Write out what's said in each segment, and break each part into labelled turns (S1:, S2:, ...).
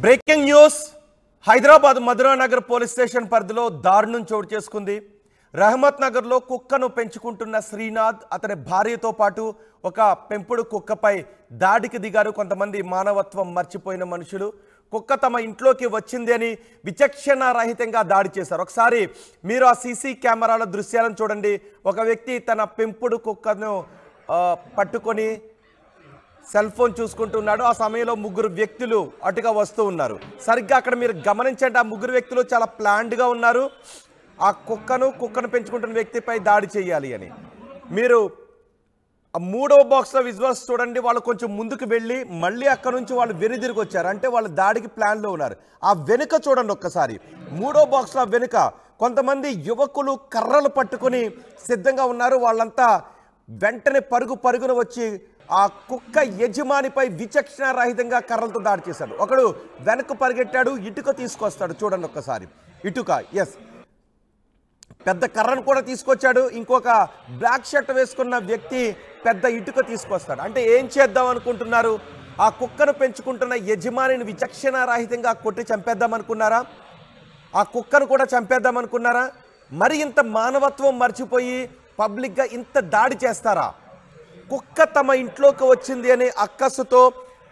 S1: Breaking news Hyderabad Madhuranagar police station పరిధిలో దారుణం చోటు చేసుకుంది. రహమత్ నగర్లో కుక్కను పెంచుకుంటున్న శ్రీనాథ్ అతని భార్యతో పాటు ఒక పెంపుడు కుక్కపై దాడికి దిగారు కొంతమంది మానవత్వం మర్చిపోయిన మనుషులు. కుక్క తమ ఇంట్లోకి వచ్చింది అని విచక్షణ రహితంగా దాడి చేశారు. ఒకసారి మీరు ఆ సీసీ కెమెరాల దృశ్యాలను చూడండి. ఒక వ్యక్తి తన పెంపుడు కుక్కను పట్టుకొని సెల్ ఫోన్ చూసుకుంటున్నాడు. ఆ సమయంలో ముగ్గురు వ్యక్తులు అటుగా వస్తూ ఉన్నారు. సరిగ్గా అక్కడ మీరు గమనించండి, ఆ ముగ్గురు వ్యక్తులు చాలా ప్లాన్డ్గా ఉన్నారు. ఆ కుక్కను పెంచుకుంటున్న వ్యక్తిపై దాడి చేయాలి అని. మీరు ఆ మూడవ బాక్స్లో విజువల్స్ చూడండి. వాళ్ళు కొంచెం ముందుకు వెళ్ళి మళ్ళీ అక్కడ నుంచి వాళ్ళు వెనుదిరిగి వచ్చారు. అంటే వాళ్ళు దాడికి ప్లాన్లో ఉన్నారు. ఆ వెనుక చూడండి ఒక్కసారి. మూడో బాక్స్లో వెనుక కొంతమంది యువకులు కర్రలు పట్టుకొని సిద్ధంగా ఉన్నారు. వాళ్ళంతా వెంటనే పరుగున వచ్చి ఆ కుక్క యజమానిపై విచక్షణ రహితంగా కర్రలతో దాడి చేశాడు. ఒకడు వెనక్కు పరిగెట్టాడు, ఇటుక తీసుకొస్తాడు. చూడండి ఒక్కసారి. ఇటుక, ఎస్, పెద్ద కర్రను కూడా తీసుకొచ్చాడు. ఇంకొక బ్లాక్ షర్ట్ వేసుకున్న వ్యక్తి పెద్ద ఇటుక తీసుకొస్తాడు. అంటే ఏం చేద్దాం అనుకుంటున్నారు? ఆ కుక్కను పెంచుకుంటున్న యజమానిని విచక్షణ రహితంగా కొట్టి చంపేద్దాం అనుకున్నారా? ఆ కుక్కను కూడా చంపేద్దాం అనుకున్నారా? మరి ఇంత మానవత్వం మర్చిపోయి పబ్లిక్గా ఇంత దాడి చేస్తారా? కుక్క తమ ఇంట్లోకి వచ్చింది అనే అక్కసుతో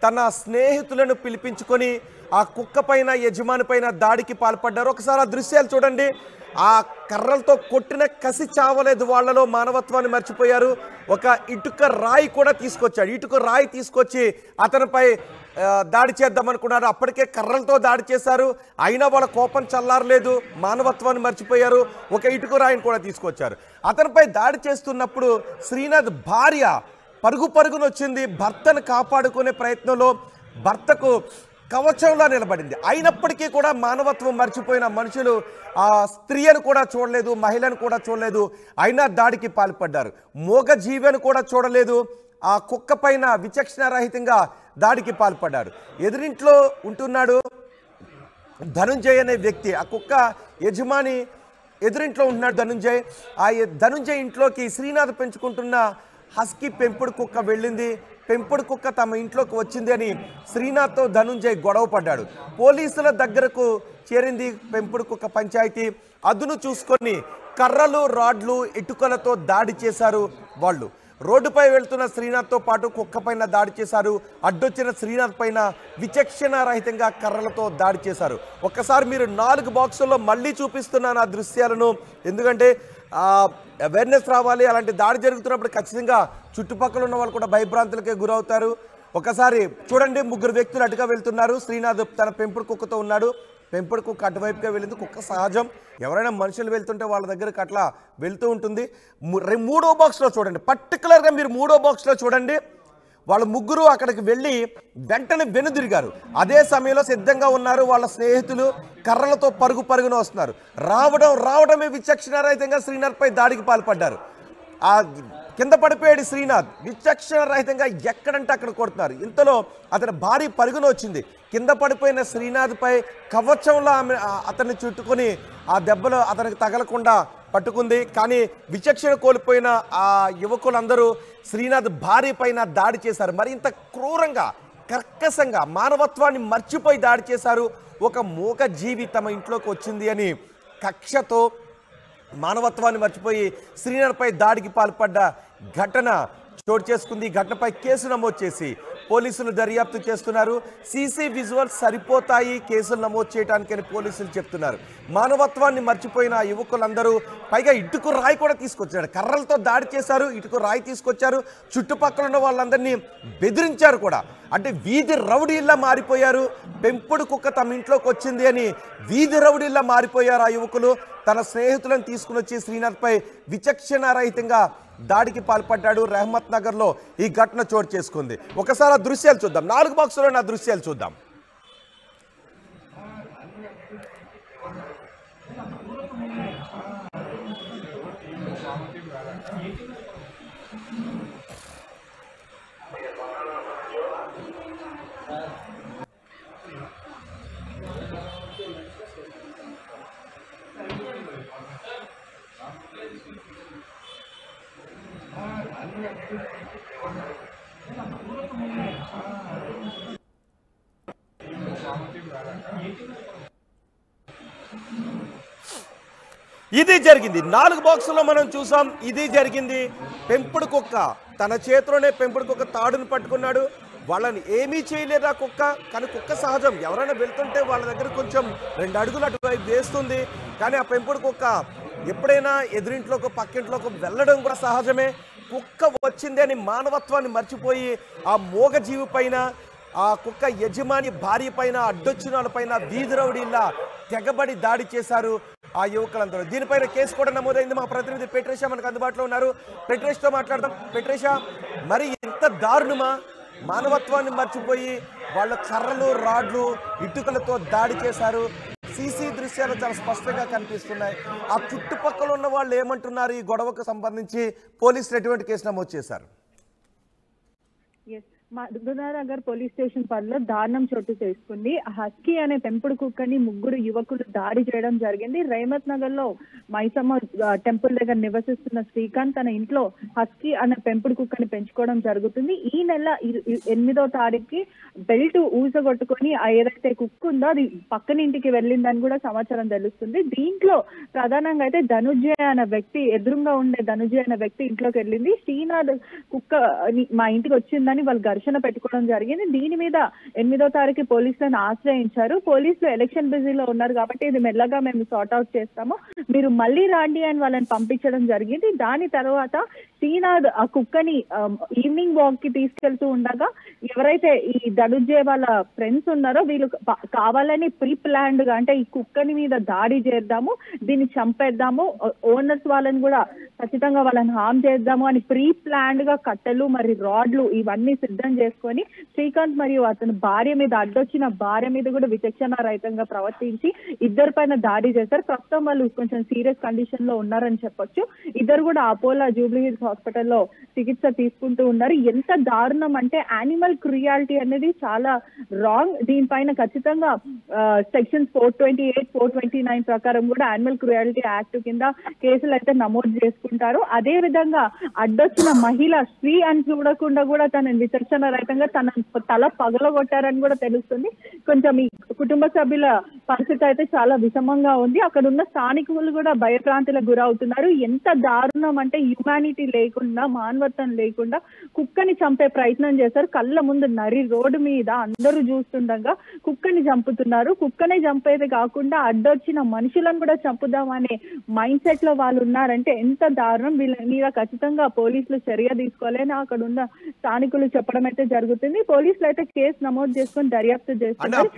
S1: తన స్నేహితులను పిలిపించుకొని ఆ కుక్క పైన యజమాని పైన దాడికి పాల్పడ్డారు. ఒకసారి ఆ దృశ్యాలు చూడండి. ఆ కర్రలతో కొట్టిన కసి చావలేదు వాళ్ళలో, మానవత్వాన్ని మర్చిపోయారు. ఒక ఇటుక రాయి కూడా తీసుకొచ్చాడు. ఇటుక రాయి తీసుకొచ్చి అతనిపై దాడి చేద్దామనుకున్నారు. అప్పటికే కర్రలతో దాడి చేశారు. అయినా వాళ్ళ కోపం చల్లారలేదు, మానవత్వాన్ని మర్చిపోయారు. ఒక ఇటుక రాయిని కూడా తీసుకొచ్చారు. అతనిపై దాడి చేస్తున్నప్పుడు శ్రీనాథ్ భార్య పరుగున వచ్చింది. భర్తను కాపాడుకునే ప్రయత్నంలో భర్తకు కవచంలా నిలబడింది. అయినప్పటికీ కూడా మానవత్వం మర్చిపోయిన మనుషులు ఆ స్త్రీని కూడా చూడలేదు, మహిళను కూడా చూడలేదు. అయినా దాడికి పాల్పడ్డారు. మూగ జీవిని కూడా చూడలేదు. ఆ కుక్క పైన విచక్షణ రహితంగా దాడికి పాల్పడ్డారు. ఎదురింట్లో ఉంటున్నాడు ధనుంజయ్ అనే వ్యక్తి. ఆ కుక్క యజమాని ఎదురింట్లో ఉంటున్నాడు ధనుంజయ్. ఆ ధనుంజయ్ ఇంట్లోకి శ్రీనాథ్ పెంచుకుంటున్న హస్కీ పెంపుడు కుక్క వెళ్ళింది. పెంపుడు కుక్క తమ ఇంట్లోకి వచ్చింది అని శ్రీనాథ్తో ధనుంజయ్ గొడవ పడ్డాడు. పోలీసుల దగ్గరకు చేరింది పెంపుడు కుక్క పంచాయతీ. అదును చూసుకొని కర్రలు, రాడ్లు, ఇటుకలతో దాడి చేశారు వాళ్ళు. రోడ్డుపై వెళ్తున్న శ్రీనాథ్తో పాటు కుక్క పైన దాడి చేశారు. అడ్డొచ్చిన శ్రీనాథ్ పైన విచక్షణ రహితంగా కర్రలతో దాడి చేశారు. ఒక్కసారి మీరు 4 బాక్సుల్లో మళ్ళీ చూపిస్తున్నాను ఆ దృశ్యాలను. ఎందుకంటే అవేర్నెస్ రావాలి. అలాంటి దాడి జరుగుతున్నప్పుడు ఖచ్చితంగా చుట్టుపక్కల ఉన్న వాళ్ళు కూడా భయభ్రాంతులకే గురవుతారు. ఒకసారి చూడండి, ముగ్గురు వ్యక్తులు అటుగా వెళ్తున్నారు. శ్రీనాథ్ తన పెంపుడు కుక్కతో ఉన్నాడు. పెంపుడు కుక్క అటువైపుగా వెళ్ళింది. కుక్క సహజం, ఎవరైనా మనుషులు వెళ్తుంటే వాళ్ళ దగ్గరకు అట్లా వెళ్తూ ఉంటుంది. మూడో బాక్స్లో చూడండి, పర్టికులర్గా మీరు మూడో బాక్స్లో చూడండి. వాళ్ళ ముగ్గురు అక్కడికి వెళ్ళి వెంటనే వెనుదిరిగారు. అదే సమయంలో సిద్ధంగా ఉన్నారు వాళ్ళ స్నేహితులు. కర్రలతో పరుగున వస్తున్నారు. రావడమే విచక్షణ రహితంగా శ్రీనాథ్పై దాడికి పాల్పడ్డారు. ఆ కింద పడిపోయాడు శ్రీనాథ్. విచక్షణ రహితంగా ఎక్కడంటే అక్కడ కొడుతున్నారు. ఇంతలో అతని భార్య పరుగున వచ్చింది. కింద పడిపోయిన శ్రీనాథ్పై కవచంలో ఆమె అతన్ని చుట్టుకొని ఆ దెబ్బలు అతనికి తగలకుండా పట్టుకుంది. కానీ విచక్షణ కోల్పోయిన ఆ యువకులందరూ శ్రీనాథ్ భార్య పైన దాడి చేశారు. మరింత క్రూరంగా, కర్కశంగా, మానవత్వాన్ని మర్చిపోయి దాడి చేశారు. ఒక మూగ జీవి తమ ఇంట్లోకి వచ్చింది అని కక్షతో మానవత్వాన్ని మర్చిపోయి శ్రీనాథ్పై దాడికి పాల్పడ్డ ఘటన చోటు చేసుకుంది. ఘటనపై కేసు నమోదు చేసి పోలీసులు దర్యాప్తు చేస్తున్నారు. సీసీ విజువల్స్ సరిపోతాయి కేసులు నమోదు చేయడానికని పోలీసులు చెప్తున్నారు. మానవత్వాన్ని మర్చిపోయిన ఆ యువకులందరూ పైగా ఇటుకు రాయి కూడా తీసుకొచ్చారు. కర్రలతో దాడి చేశారు, ఇటుకు రాయి తీసుకొచ్చారు. చుట్టుపక్కల ఉన్న వాళ్ళందరినీ బెదిరించారు కూడా. అంటే వీధి రౌడీల్లా మారిపోయారు. పెంపుడు కుక్క తమ ఇంట్లోకి వచ్చింది అని వీధి రౌడీల్లా మారిపోయారు ఆ యువకులు. తన స్నేహితులను తీసుకుని వచ్చి శ్రీనాథ్పై విచక్షణ రహితంగా దాడికి పాల్పడ్డాడు. రహమత్ నగర్లో ఈ ఘటన చోటు చేసుకుంది. ఒకసారి ఆ దృశ్యాలు చూద్దాం. 4 బాక్సులో నా దృశ్యాలు చూద్దాం. ఇది జరిగింది 4 బాక్సుల్లో మనం చూసాం. ఇది జరిగింది. పెంపుడు కుక్క తన చేతిలోనే పెంపుడు కుక్క తాడును పట్టుకున్నాడు. వాళ్ళని ఏమీ చేయలేదు ఆ కుక్క. కానీ కుక్క సహజం, ఎవరైనా వెళ్తుంటే వాళ్ళ దగ్గర కొంచెం 2 అడుగులు అటువైపు వేస్తుంది. కానీ ఆ పెంపుడు కుక్క ఎప్పుడైనా ఎదురింట్లోకి పక్కింట్లోకి వెళ్ళడం కూడా సహజమే. కుక్క వచ్చింది అని మానవత్వాన్ని మర్చిపోయి ఆ మూగ జీవి పైన, ఆ కుక్క యజమాని భార్య పైన, అడ్డొచ్చిన వాళ్ళపైన వీధి రౌడీల్లా తెగబడి దాడి చేశారు ఆ యువకులందరూ. దీనిపైన కేసు కూడా నమోదైంది. మా ప్రతినిధి పెట్రేషా మనకు అందుబాటులో ఉన్నారు. పెట్రేష్తో మాట్లాడదాం. పెట్రేషా, మరి ఇంత దారుణమా? మానవత్వాన్ని మర్చిపోయి వాళ్ళ కర్రలు, రాడ్లు, ఇటుకలతో దాడి చేశారు. సీసీ దృశ్యాలు చాలా స్పష్టంగా కనిపిస్తున్నాయి. ఆ చుట్టుపక్కల ఉన్న వాళ్ళు ఏమంటున్నారు? ఈ గొడవకు సంబంధించి పోలీసులు ఎటువంటి కేసు నమోదు చేశారు?
S2: మధునానగర్ పోలీస్ స్టేషన్ పరిధిలో దారుణం చోటు చేసుకుంది. హస్కీ అనే పెంపుడు కుక్కని 3 యువకులు దాడి చేయడం జరిగింది. రైమత్ నగర్ లో మైసమ్మ టెంపుల్ దగ్గర నివసిస్తున్న శ్రీకాంత్ తన ఇంట్లో హస్కీ అనే పెంపుడు కుక్కని పెంచుకోవడం జరుగుతుంది. ఈ నెల 8వ తారీఖుకి బెల్ట్ ఊసగొట్టుకొని ఏదైతే కుక్క ఉందో అది పక్కన ఇంటికి వెళ్ళిందని కూడా సమాచారం తెలుస్తుంది. దీంట్లో ప్రధానంగా అయితే ధనుంజయ అనే వ్యక్తి, ఎదురుగా ఉండే ధనుంజయ అనే వ్యక్తి ఇంట్లోకి వెళ్ళింది. శ్రీనాథ్ కుక్క మా ఇంటికి వచ్చిందని వాళ్ళు ఘర్షణ పెట్టుకోవడం జరిగింది. దీని మీద 8వ తారీఖు పోలీసులను ఆశ్రయించారు. పోలీసులు ఎలక్షన్ బిజీలో ఉన్నారు కాబట్టి ఇది మెల్లగా మేము సార్ట్ అవుట్ చేస్తాము, మీరు మళ్ళీ రాండి అని వాళ్ళని పంపించడం జరిగింది. దాని తర్వాత శ్రీనాథ్ ఆ కుక్కని ఈవినింగ్ వాక్ కి తీసుకెళ్తూ ఉండగా ఎవరైతే ఈ ధనుంజయ వాళ్ళ ఫ్రెండ్స్ ఉన్నారో వీళ్ళు కావాలని ప్రీ ప్లాన్డ్ గా, అంటే ఈ కుక్కని మీద దాడి చేద్దాము, దీన్ని చంపేద్దాము, ఓనర్స్ వాళ్ళని కూడా ఖచ్చితంగా వాళ్ళని హామ్ చేద్దాము అని ప్రీ ప్లాన్డ్ గా కట్టెలు మరి రాడ్లు ఇవన్నీ సిద్ధం చేసుకొని శ్రీకాంత్ మరియు అతని భార్య మీద, అడ్డొచ్చిన భార్య మీద కూడా విచక్షణ రహితంగా ప్రవర్తించి ఇద్దరి పైన దాడి చేశారు. ప్రస్తుతం వాళ్ళు కొంచెం సీరియస్ కండిషన్ లో ఉన్నారని చెప్పొచ్చు. ఇద్దరు కూడా అపోలో జూబ్లీ హిల్స్ హాస్పిటల్లో చికిత్స తీసుకుంటూ ఉన్నారు. ఎంత దారుణం అంటే యానిమల్ క్రుయాలిటీ అనేది చాలా రాంగ్. దీనిపైన ఖచ్చితంగా సెక్షన్స్ 428, 429 ప్రకారం కూడా యానిమల్ క్రుయాలిటీ యాక్ట్ కింద కేసులు అయితే నమోదు చేసుకుంటారు. అదే విధంగా అడ్డొచ్చిన మహిళ స్త్రీ అని చూడకుండా కూడా తనని విచక్షణ రహితంగా తన తల పగలగొట్టారని కూడా తెలుస్తుంది. కొంచెం ఈ కుటుంబ సభ్యుల పరిస్థితి అయితే చాలా విషమంగా ఉంది. అక్కడ ఉన్న స్థానికులు కూడా భయభ్రాంతులకు గురవుతున్నారు. ఎంత దారుణం అంటే హ్యుమానిటీ లేకుండా, మానవత్వం లేకుండా కుక్కని చంపే ప్రయత్నం చేశారు. కళ్ళ ముందు నరి రోడ్డు మీద అందరూ చూస్తుండగా కుక్కని చంపుతున్నారు. కుక్కనే చంపేది కాకుండా అడ్డొచ్చిన మనుషులను కూడా చంపుదామనే మైండ్ సెట్ లో వాళ్ళు ఉన్నారంటే ఎంత దారుణం. వీళ్ళ మీద ఖచ్చితంగా పోలీసులు చర్య తీసుకోవాలని అక్కడ ఉన్న స్థానికులు చెప్పడం అయితే జరుగుతుంది. పోలీసులు అయితే కేసు నమోదు చేసుకుని దర్యాప్తు చేస్తున్నారు.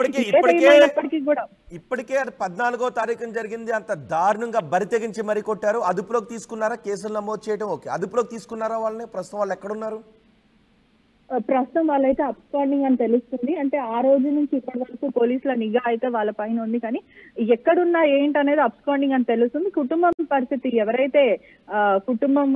S1: ఇప్పటికే అది 14వ తారీఖున జరిగింది. అంత దారుణంగా బరి తెగించి మరీ కొట్టారు. అదుపులోకి తీసుకున్నారా? కేసులు నమోదు చేయడం ఓకే, అదుపులోకి తీసుకున్నారా వాళ్ళని? ప్రస్తుతం వాళ్ళు ఎక్కడున్నారు?
S2: ప్రస్తుతం వాళ్ళైతే అబ్స్కాండింగ్ అని తెలుస్తుంది. అంటే ఆ రోజు నుంచి ఇప్పటి వరకు పోలీసుల నిఘా అయితే వాళ్ళ పైన ఉంది, కానీ ఎక్కడున్నా ఏంటనేది అబ్స్కాండింగ్ అని తెలుస్తుంది. కుటుంబం పరిస్థితి, ఎవరైతే కుటుంబం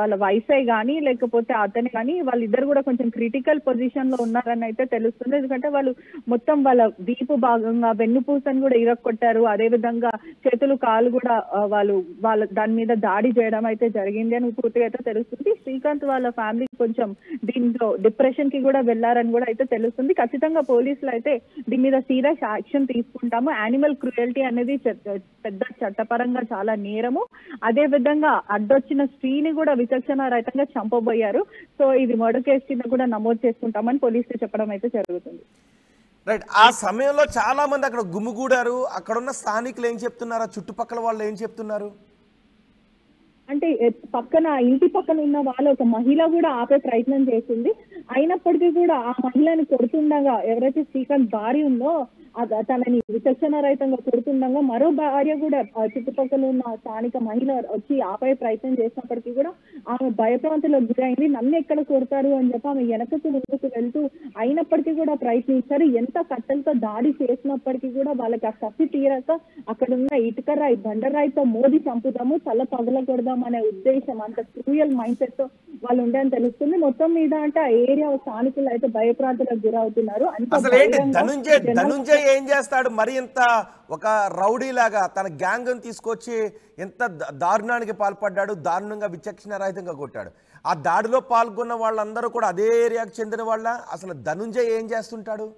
S2: వాళ్ళ వైఫై కానీ లేకపోతే అతని కానీ వాళ్ళిద్దరు కూడా కొంచెం క్రిటికల్ పొజిషన్ లో ఉన్నారని అయితే తెలుస్తుంది. ఎందుకంటే వాళ్ళు మొత్తం వాళ్ళ వీపు భాగంగా వెన్నుపూసని కూడా ఇరక్కొట్టారు. అదే విధంగా చేతులు కాలు కూడా వాళ్ళ దాని మీద దాడి చేయడం అయితే జరిగింది అని పూర్తిగా అయితే తెలుస్తుంది. శ్రీకాంత్ వాళ్ళ ఫ్యామిలీ కొంచెం దీంట్లో డిప్రెషన్ కి కూడా వెళ్లారని కూడా అయితే తెలుస్తుంది. ఖచ్చితంగా పోలీసులు అయితే దీని మీద సీరియస్ యాక్షన్ తీసుకుంటాము. యానిమల్ క్రుయల్టీ అనేది పెద్ద చట్టపరంగా చాలా నేరము. అదే విధంగా అడ్డొచ్చిన స్త్రీని కూడా విచక్షణ రహితంగా చంపబోయారు. సో ఇది మర్డర్ కేసు కింద కూడా నమోదు చేసుకుంటామని పోలీసులు చెప్పడం అయితే జరుగుతుంది.
S1: రైట్. ఆ సమయంలో చాలా మంది అక్కడ గుమిగూడారు. అక్కడ ఉన్న స్థానికులు ఏం చెప్తున్నారు? చుట్టుపక్కల వాళ్ళు ఏం చెప్తున్నారు?
S2: అంటే పక్కన ఇంటి పక్కన ఉన్న వాళ్ళు ఒక మహిళ కూడా ఆపే ప్రయత్నం చేసింది. అయినప్పటికీ కూడా ఆ మహిళని కొడుతుండగా, ఎవరైతే శ్రీకాంత్ భార్య ఉందో తనని విచక్షణ రహితంగా కొడుతుండగా మరో భార్య కూడా చుట్టుపక్కల ఉన్న స్థానిక మహిళ వచ్చి ఆపే ప్రయత్నం చేసినప్పటికీ కూడా ఆమె భయప్రాంతులకు గురైంది. నన్ను ఎక్కడ కొడతారు అని చెప్పి ఆమె వెనకకు ముందుకు వెళ్తూ అయినప్పటికీ కూడా ప్రయత్నించారు. ఎంత కట్టెలతో దాడి చేసినప్పటికీ కూడా వాళ్ళకి ఆ కసి తీరాక అక్కడ ఉన్న ఇటుకరాయి బండరాయితో మోదీ చంపుదాము, తల పగలకూడదాం అనే ఉద్దేశం, అంత క్రూయల్ మైండ్ సెట్ తో వాళ్ళు ఉండని తెలుస్తుంది. మొత్తం మీద అంటే ఆ ఏరియా స్థానికులు అయితే భయప్రాంతులకు గురవుతున్నారు.
S1: ధనుంజయ్ ఏం చేస్తాడు? మరి ఇంత ఒక రౌడీ లాగా తన గ్యాంగ్ తీసుకొచ్చి ఎంత దారుణానికి పాల్పడ్డాడు, దారుణంగా విచక్షణ రహితంగా కొట్టాడు. ఆ దాడిలో పాల్గొన్న వాళ్ళందరూ కూడా అదే ఏరియాకు చెందిన వాళ్ళ? అసలు ధనుంజయ్ ఏం చేస్తుంటాడు?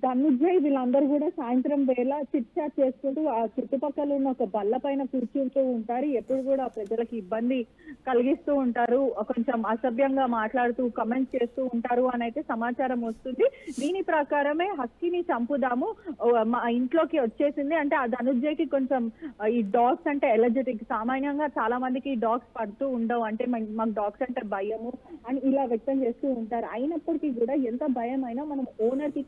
S2: ధనుంజయ్ వీళ్ళందరూ కూడా సాయంత్రం వేళ చిట్ చాట్ చేసుకుంటూ ఆ చుట్టుపక్కల ఉన్న ఒక బల్ల పైన కూర్చుంటూ ఉంటారు. ఎప్పుడు కూడా ప్రజలకు ఇబ్బంది కలిగిస్తూ ఉంటారు, కొంచెం అసభ్యంగా మాట్లాడుతూ కమెంట్స్ చేస్తూ ఉంటారు అని అయితే సమాచారం వస్తుంది. దీని ప్రకారమే హస్కీని చంపుదాము మా ఇంట్లోకి వచ్చేసింది అంటే ఆ ధనుంజయ్కి కొంచెం ఈ డాగ్స్ అంటే ఎలర్జెటిక్. సామాన్యంగా చాలా మందికి ఈ డాగ్స్ పడుతూ ఉండవు, అంటే మాకు డాగ్స్ అంటే భయము అని ఇలా వ్యక్తం చేస్తూ ఉంటారు. అయినప్పటికీ కూడా ఎంత భయం అయినా మనం ఓనర్ కి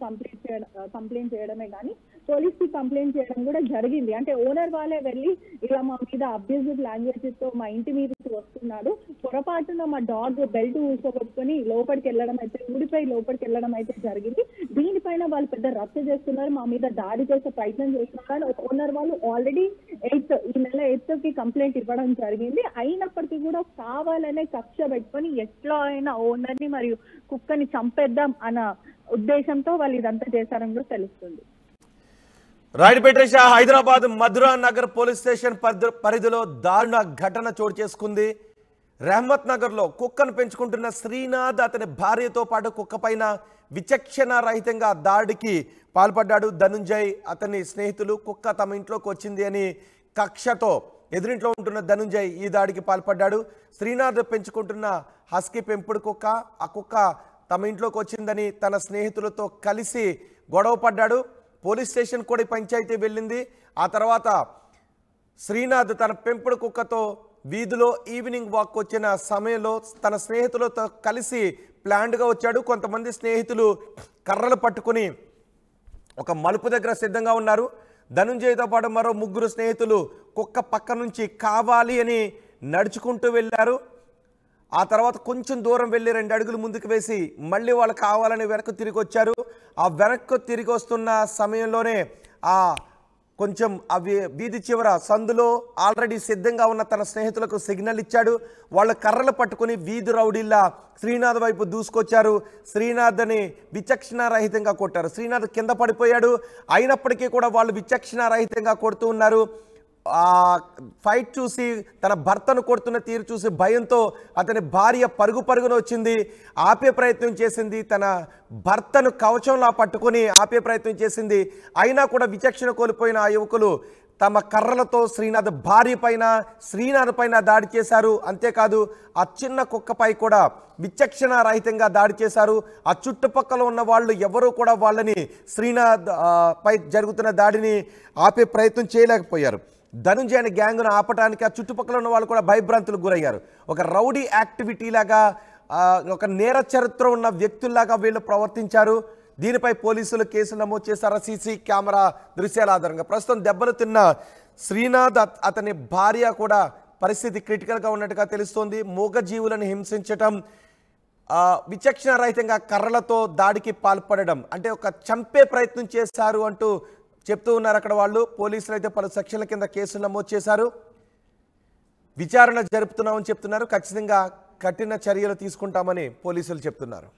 S2: కంప్లైంట్ చేయడమే కానీ పోలీస్ కి కంప్లైంట్ చేయడం కూడా జరిగింది. అంటే ఓనర్ వాళ్ళే వెళ్ళి ఇలా మా మీద అబ్యూజివ్ లాంగ్వేజెస్ తో మా ఇంటి మీదకి వస్తున్నాడు, పొరపాటున మా డాగ్ బెల్ట్ ఊసుకోబట్టుకొని లోపలికి వెళ్ళడం అయితే ఊడిపోయి లోపలికి వెళ్ళడం అయితే జరిగింది. దీనిపైన వాళ్ళు పెద్ద రచ్చ చేస్తున్నారు, మా మీద దాడి చేసే ప్రయత్నం చేస్తున్నారు. ఓనర్ వాళ్ళు ఆల్రెడీ ఈ నెల 8th కి కంప్లైంట్ ఇవ్వడం జరిగింది. అయినప్పటికీ కూడా కావాలనే కక్ష పెట్టుకొని ఎట్లా అయినా ఓనర్ ని మరియు కుక్కని చంపేద్దాం అన్న ఉద్దేశంతో వాళ్ళు ఇదంతా చేశారని కూడా తెలుస్తుంది.
S1: రైట్ పెట్టేషా, హైదరాబాద్ మధురా నగర్ పోలీస్ స్టేషన్ పరిధిలో దారుణ ఘటన చోటు చేసుకుంది. రెహమత్ నగర్లో కుక్కను పెంచుకుంటున్న శ్రీనాథ్ అతని భార్యతో పాటు కుక్క పైన విచక్షణ రహితంగా దాడికి పాల్పడ్డాడు. ధనుంజయ్ అతని స్నేహితులు కుక్క తమ ఇంట్లోకి వచ్చింది అని కక్షతో ఎదురింట్లో ఉంటున్న ధనుంజయ్ ఈ దాడికి పాల్పడ్డాడు. శ్రీనాథ్ పెంచుకుంటున్న హస్కీ పెంపుడు కుక్క, ఆ కుక్క తమ ఇంట్లోకి వచ్చిందని తన స్నేహితులతో కలిసి గొడవ పడ్డాడు. పోలీస్ స్టేషన్ కూడా పంచాయతీ వెళ్ళింది. ఆ తర్వాత శ్రీనాథ్ తన పెంపుడు కుక్కతో వీధిలో ఈవినింగ్ వాక్ వచ్చిన సమయంలో తన స్నేహితులతో కలిసి ప్లాన్డ్గా వచ్చాడు. కొంతమంది స్నేహితులు కర్రలు పట్టుకుని ఒక మలుపు దగ్గర సిద్ధంగా ఉన్నారు. ధనుంజయ్తో పాటు మరో 3 స్నేహితులు కుక్క పక్క నుంచి కావాలి అని నడుచుకుంటూ వెళ్ళారు. ఆ తర్వాత కొంచెం దూరం వెళ్ళి 2 అడుగులు ముందుకు వేసి మళ్ళీ వాళ్ళు కావాలని వెనక్కి తిరిగి వచ్చారు. ఆ వెనక్కు తిరిగి వస్తున్న సమయంలోనే ఆ కొంచెం వీధి చివర సందులో ఆల్రెడీ సిద్ధంగా ఉన్న తన స్నేహితులకు సిగ్నల్ ఇచ్చాడు. వాళ్ళు కర్రలు పట్టుకుని వీధి రౌడీల్లా శ్రీనాథ్ వైపు దూసుకొచ్చారు. శ్రీనాథ్ని విచక్షణారహితంగా కొట్టారు. శ్రీనాథ్ కింద పడిపోయాడు. అయినప్పటికీ కూడా వాళ్ళు విచక్షణారహితంగా కొడుతూ ఉన్నారు. ఆ ఫైట్ చూసి తన భర్తను కొడుతున్న తీరు చూసి భయంతో అతని భార్య పరుగున వచ్చింది, ఆపే ప్రయత్నం చేసింది. తన భర్తను కవచంలా పట్టుకొని ఆపే ప్రయత్నం చేసింది. అయినా కూడా విచక్షణ కోల్పోయిన ఆ యువకులు తమ కర్రలతో శ్రీనాథ్ భార్య పైన శ్రీనాథ్ పైన దాడి చేశారు. అంతేకాదు ఆ చిన్న కుక్కపై కూడా విచక్షణ రహితంగా దాడి చేశారు. ఆ చుట్టుపక్కల ఉన్న వాళ్ళు ఎవరూ కూడా వాళ్ళని శ్రీనాథ్ పై జరుగుతున్న దాడిని ఆపే ప్రయత్నం చేయలేకపోయారు. ధనుంజయ్ అనే గ్యాంగ్ను ఆపటానికి ఆ చుట్టుపక్కల ఉన్న వాళ్ళు కూడా భయభ్రాంతులకు గురయ్యారు. ఒక రౌడీ యాక్టివిటీ లాగా, ఒక నేర చరిత్ర ఉన్న వ్యక్తుల్లాగా వీళ్ళు ప్రవర్తించారు. దీనిపై పోలీసులు కేసు నమోదు చేశారు సీసీ కెమెరా దృశ్యాల ఆధారంగా. ప్రస్తుతం దెబ్బలు తిన్న శ్రీనాథ్ అతని భార్య కూడా పరిస్థితి క్రిటికల్గా ఉన్నట్టుగా తెలుస్తోంది. మూగజీవులను హింసించటం, విచక్షణ రహితంగా కర్రలతో దాడికి పాల్పడడం, అంటే ఒక చంపే ప్రయత్నం చేశారు అంటూ చెప్తూ ఉన్నారు అక్కడ వాళ్ళు. పోలీసులు అయితే పలు సెక్షన్ల కింద కేసులు నమోదు చేశారు. విచారణ జరుపుతున్నామని చెప్తున్నారు. ఖచ్చితంగా కఠిన చర్యలు తీసుకుంటామని పోలీసులు చెప్తున్నారు.